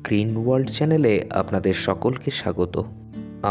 গ্রিনওয়ার্ল্ড চ্যানেলে আপনাদের সকলকে স্বাগত।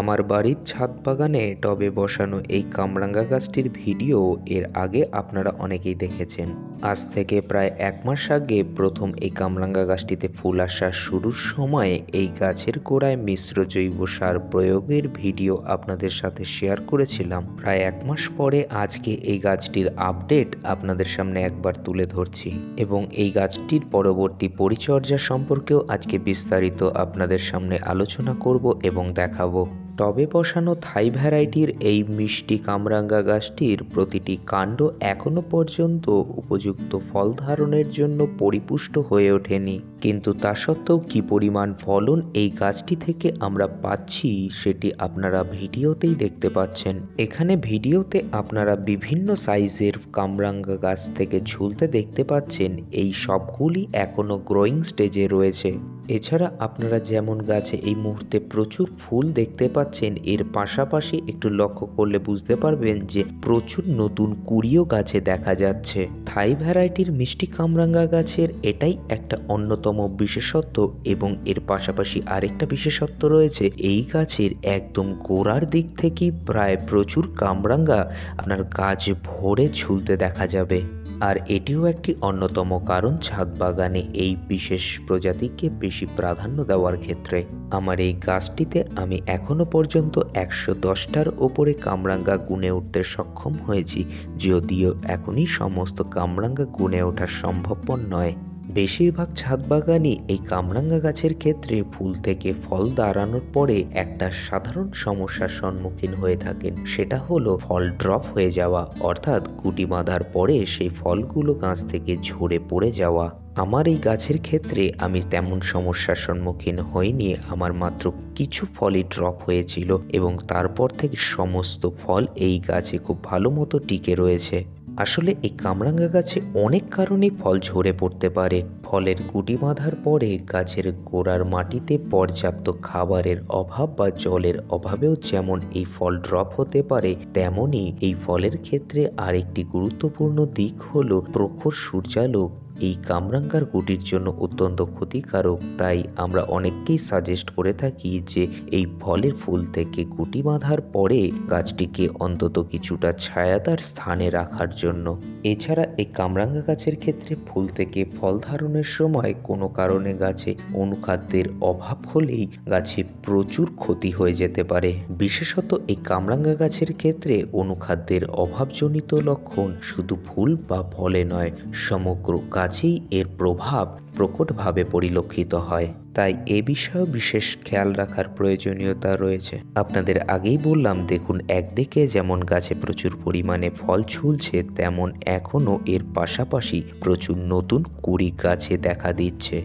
আমার বাড়ির ছাদ বাগানে টবে বসানো এই কামরাঙ্গা গাছটির ভিডিও এর আগে আপনারা অনেকেই দেখেছেন। আজ থেকে প্রায় 1 মাস আগে প্রথম এই কামরাঙ্গা গাছটিতে ফুল আসা শুরুর সময়ে এই গাছের গোড়ায় মিশ্র জৈব সার প্রয়োগের ভিডিও আপনাদের সাথে শেয়ার করেছিলাম। প্রায় 1 মাস পরে আজকে এই গাছটির আপডেট আপনাদের সামনে একবার তুলে ধরছি এবং এই গাছটির পরবর্তী পরিচর্যা সম্পর্কেও আজকে বিস্তারিত আপনাদের সামনে আলোচনা করব এবং দেখাবো। টবে বসানো থাই ভ্যারাইটির এই মিষ্টি কামরাঙ্গা গাছটির প্রতিটি কাণ্ড এখনো পর্যন্ত উপযুক্ত ফল ধারণের জন্য পরিপুষ্ট হয়ে ওঠেনি, কিন্তু তা সত্ত্বেও কি পরিমাণ ফলন এই গাছটি থেকে আমরা পাচ্ছি সেটি আপনারা ভিডিওতেই দেখতে পাচ্ছেন। এখানে ভিডিওতে আপনারা বিভিন্ন সাইজের কামরাঙ্গা গাছ থেকে ঝুলতে দেখতে পাচ্ছেন। এই সবগুলি এখনো গ্রোয়িং স্টেজে রয়েছে। এছাড়া আপনারা যেমন গাছে এই মুহূর্তে প্রচুর ফুল দেখতে পাচ্ছেন, এর পাশাপাশি একটু লক্ষ্য করলে বুঝতে পারবেন যে প্রচুর নতুন কুড়িও গাছে দেখা যাচ্ছে। থাই ভ্যারাইটির মিষ্টি কামরাঙ্গা গাছের এটাই একটা অন্যতম বিশেষত্ব এবং এর পাশাপাশি আরেকটা বিশেষত্ব রয়েছে, এই গাছের একদম গোড়ার দিক থেকেই প্রায় প্রচুর কামরাঙ্গা আপনার গাছ ভরে ঝুলতে দেখা যাবে। আর এটিও একটি অন্যতম কারণ ছাদ বাগানে এই বিশেষ প্রজাতিকে বেশি প্রাধান্য দেওয়ার ক্ষেত্রে। আমার এই গাছটিতে আমি এখনো পর্যন্ত 110টার ওপরে কামরাঙ্গা গুনে উঠতে সক্ষম হয়েছি, যদিও এখনই সমস্ত কামরাঙ্গা গুনে ওঠা সম্ভবপর নয়। বেশিরভাগ ছাদ বাগানই এই কামরাঙ্গা গাছের ক্ষেত্রে ফুল থেকে ফল দাঁড়ানোর পরে একটা সাধারণ সমস্যার সম্মুখীন হয়ে থাকেন, সেটা হলো ফল ড্রপ হয়ে যাওয়া, অর্থাৎ গুটি বাঁধার পরে সেই ফলগুলো গাছ থেকে ঝরে পড়ে যাওয়া। আমার এই গাছের ক্ষেত্রে আমি তেমন সমস্যার সম্মুখীন হইনি। আমার মাত্র কিছু ফলই ড্রপ হয়েছিল এবং তারপর থেকে সমস্ত ফল এই গাছে খুব ভালো মতো টিকে রয়েছে। আসলে এই কামরাঙ্গা গাছে অনেক কারণেই ফল ঝরে পড়তে পারে। ফলের গুটি বাঁধার পরে গাছের গোড়ার মাটিতে পর্যাপ্ত খাবারের অভাব বা জলের অভাবেও যেমন এই ফল ড্রপ হতে পারে, তেমনি এই ফলের ক্ষেত্রে আরেকটি গুরুত্বপূর্ণ দিক হলো প্রখর সূর্যালোক এই কামরাঙ্গার গুটির জন্য অত্যন্ত ক্ষতিকারক। তাই আমরা অনেককেই সাজেস্ট করে থাকি যে এই ফলের ফুল থেকে গুটি বাঁধার পরে গাছটিকে অন্তত কিছুটা ছায়াদার স্থানে রাখার জন্য। এছাড়া এই কামরাঙ্গা গাছের ক্ষেত্রে ফুল থেকে ফল ধারণের সময় কোনো কারণে গাছে অনুখাদ্যের অভাব হলেই গাছে প্রচুর ক্ষতি হয়ে যেতে পারে। বিশেষত এই কামরাঙ্গা গাছের ক্ষেত্রে অনুখাদ্যের অভাবজনিত লক্ষণ শুধু ফুল বা ফলে নয়, সমগ্র গাছেই এর প্রভাব প্রকটভাবে পরিলক্ষিত হয়। তাই এ বিষয়েও বিশেষ খেয়াল রাখার প্রয়োজনীয়তা রয়েছে। আপনাদের আগেই বললাম, দেখুন একদিকে যেমন গাছে প্রচুর পরিমাণে ফল ঝুলছে, তেমন এখনও এর পাশাপাশি প্রচুর নতুন কুড়ি গাছে দেখা দিচ্ছে।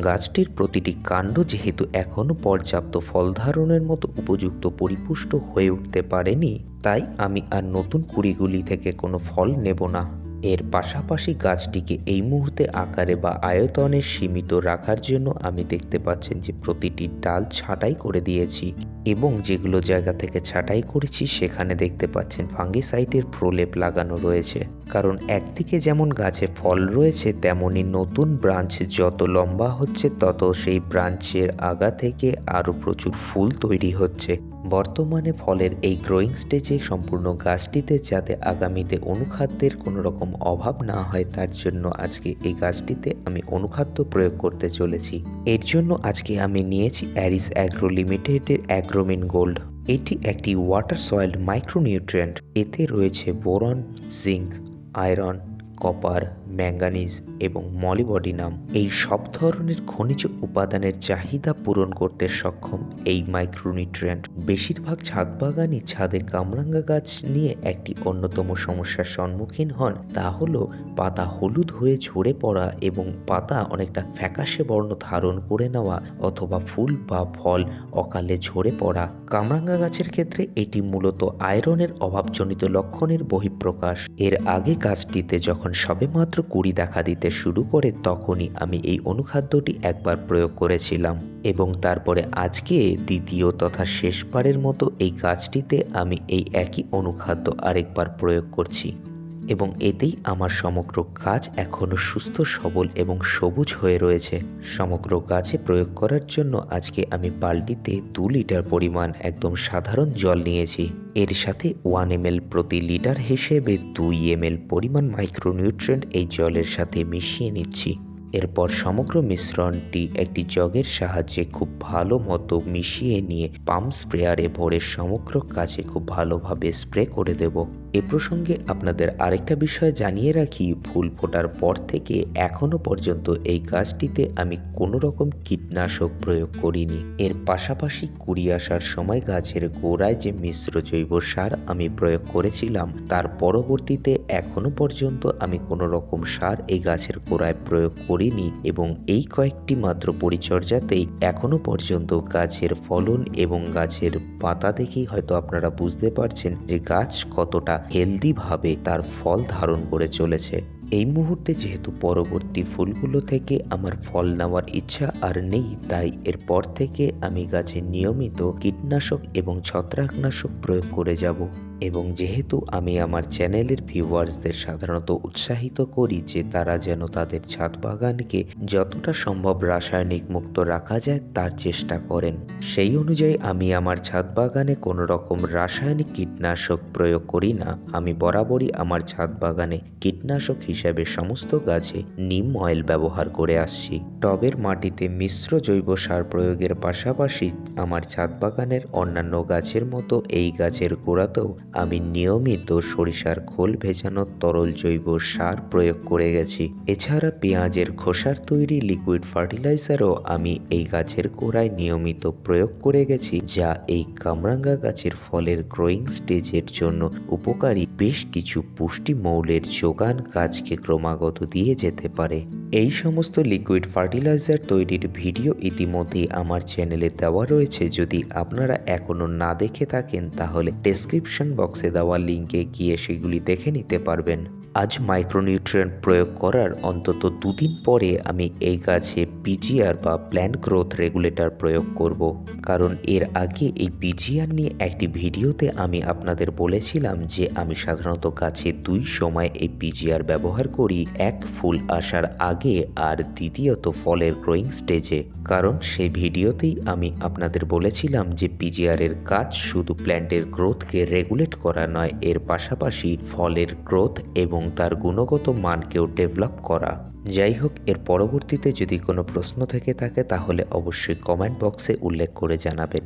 গাছটির প্রতিটি কাণ্ড যেহেতু এখনো পর্যাপ্ত ফল ধারণের মতো উপযুক্ত পরিপুষ্ট হয়ে উঠতে পারেনি, তাই আমি আর নতুন কুড়িগুলি থেকে কোনো ফল নেব না। এর পাশাপাশি গাছটিকে এই মুহূর্তে আকারে বা আয়তনে সীমিত রাখার জন্য আমি দেখতে পাচ্ছেন যে প্রতিটি ডাল ছাঁটাই করে দিয়েছি এবং যেগুলো জায়গা থেকে ছাঁটাই করেছি সেখানে দেখতে পাচ্ছেন ফাঙ্গিসাইডের প্রলেপ লাগানো রয়েছে। কারণ একদিকে যেমন গাছে ফল রয়েছে, তেমনি নতুন ব্রাঞ্চ যত লম্বা হচ্ছে তত সেই ব্রাঞ্চের আগা থেকে আরো প্রচুর ফুল তৈরি হচ্ছে। বর্তমানে ফলের এই গ্রোয়িং স্টেজে সম্পূর্ণ গাছটিতে যাতে আগামীতে অনুখাদ্যের কোনো রকম অভাব না হয়, তার জন্য আজকে এই গাছটিতে আমি অনুখাদ্য প্রয়োগ করতে চলেছি। এর জন্য আজকে আমি নিয়েছি অ্যারিস অ্যাগ্রো লিমিটেডের অ্যাগ্রোমিন গোল্ড। এটি একটি ওয়াটার সয়েল মাইক্রোনিউট্রিয়েন্ট। এতে রয়েছে boron, zinc, iron, copper, manganese এবং মলিবডিনাম। এই সব ধরনের খনিজ উপাদানের চাহিদা পূরণ করতে সক্ষম এই মাইক্রোনিউট্রিয়েন্ট। বেশিরভাগ ছাদ বাগানই ছাদে কামরাঙ্গা গাছ নিয়ে একটি অন্যতম সমস্যার সম্মুখীন হন, তা হলো পাতা হলুদ হয়ে ঝরে পড়া এবং পাতা অনেকটা ফ্যাকাশে বর্ণ ধারণ করে নেওয়া, অথবা ফুল বা ফল অকালে ঝরে পড়া। কামরাঙ্গা গাছের ক্ষেত্রে এটি মূলত আয়রনের অভাবজনিত লক্ষণের বহিঃপ্রকাশ। এর আগে গাছটিতে যখন সবেমাত্র কুড়ি দেখা দিতে শুরু করে, তখনই আমি এই অনুখাদ্যটি একবার প্রয়োগ করেছিলাম এবং তারপরে আজকে দ্বিতীয় তথা শেষবারের মতো এই গাছটিতে আমি এই একই অনুখাদ্য আরেকবার প্রয়োগ করছি। এবং এতেই আমার সমগ্র গাছ এখনো সুস্থ সবল এবং সবুজ হয়ে রয়েছে। সমগ্র গাছে প্রয়োগ করার জন্য আজকে আমি বালতিতে 2 লিটার পরিমাণ একদম সাধারণ জল নিয়েছি। এর সাথে 1 ml প্রতি লিটার হিসেবে 2 ml পরিমাণ মাইক্রোনিউট্রিয়েন্ট এই জলের সাথে মিশিয়ে নিচ্ছি। এরপর সমগ্র মিশ্রণটি একটি জগের সাহায্যে খুব ভালো মতো মিশিয়ে নিয়ে পাম্প স্প্রেয়ারে ভরে সমগ্র গাছে খুব ভালোভাবে স্প্রে করে দেব। এ প্রসঙ্গে আপনাদের আরেকটা বিষয় জানিয়ে রাখি, ফুল ফোটার পর থেকে এখনো পর্যন্ত এই গাছটিতে আমি কোনো রকম কীটনাশক প্রয়োগ করিনি। এর পাশাপাশি কুড়ি আসার সময় গাছের গোড়ায় যে মিশ্র জৈব সার আমি প্রয়োগ করেছিলাম, তার পরবর্তীতে এখনো পর্যন্ত আমি কোনো রকম সার এই গাছের গোড়ায় প্রয়োগ করিনি এবং এই কয়েকটি মাত্র পরিচর্যাতেই এখনো পর্যন্ত গাছের ফলন এবং গাছের পাতা দেখেই হয়তো আপনারা বুঝতে পারছেন যে গাছ কতটা হেলদি ভাবে তার ফল ধারণ করে চলেছে। এই মুহূর্তে যেহেতু পরবর্তী ফুলগুলো থেকে আমার ফল নেওয়ার ইচ্ছা আর নেই, তাই এরপর থেকে আমি গাছে নিয়মিত কীটনাশক এবং ছত্রাকনাশক প্রয়োগ করে যাব। এবং যেহেতু আমি আমার চ্যানেলের ভিউয়ার্সদের সাধারণত উৎসাহিত করি যে তারা যেন তাদের ছাদ বাগানকে যতটা সম্ভব রাসায়নিক মুক্ত রাখা যায় তার চেষ্টা করেন, সেই অনুযায়ী আমি আমার ছাদ বাগানে কোনো রকম রাসায়নিক কীটনাশক প্রয়োগ করি না। আমি বরাবরই আমার ছাদ বাগানে কীটনাশক হিসেবে সমস্ত গাছে নিম অয়েল ব্যবহার করে আসছি। টবের মাটিতে মিশ্র জৈব সার প্রয়োগের পাশাপাশি আমার ছাদ বাগানের অন্যান্য গাছের মতো এই গাছের গোড়াতেও আমি নিয়মিত সরিষার খোল ভেজানো তরল জৈব সার প্রয়োগ করে গেছি। এছাড়া পেঁয়াজের খোসার তৈরি লিকুইড ফার্টিলাইজারও আমি এই গাছের গোড়ায় নিয়মিত প্রয়োগ করে গেছি, যা এই কামরাঙ্গা গাছের ফলের গ্রোয়িং স্টেজের জন্য উপকারী বেশ কিছু পুষ্টি মৌলের যোগান গাছকে ক্রমাগত দিয়ে যেতে পারে। এই সমস্ত লিকুইড ফার্টিলাইজার তৈরির ভিডিও ইতিমধ্যেই আমার চ্যানেলে দেওয়া রয়েছে। যদি আপনারা এখনো না দেখে থাকেন তাহলে ডেসক্রিপশন বক্সে দেওয়া লিঙ্কে গিয়ে সেগুলি দেখে নিতে পারবেন। আজ মাইক্রোনিউট্রিয়েন্ট প্রয়োগ করার অন্তত 2 দিন পরে আমি এই গাছে পিজিআর বা প্ল্যান্ট গ্রোথ রেগুলেটর প্রয়োগ করব, কারণ এর আগে এই পিজিআর নিয়ে একটি ভিডিওতে আমি আপনাদের বলেছিলাম যে আমি সাধারণত গাছে 2 সময় এই পিজিআর ব্যবহার করি, এক ফুল আসার আগে আর দ্বিতীয়ত ফলের গ্রোয়িং স্টেজে। কারণ সেই ভিডিওতেই আমি আপনাদের বলেছিলাম যে পিজিআর এর কাজ শুধু প্ল্যান্টের গ্রোথকে রেগুলেট করা নয়, এর পাশাপাশি ফলের গ্রোথ এবং তার গুণগত মানকেও ডেভেলপ করা। যাই হোক, এর পরবর্তীতে যদি কোনো প্রশ্ন থেকে থাকে তাহলে অবশ্যই কমেন্ট বক্সে উল্লেখ করে জানাবেন।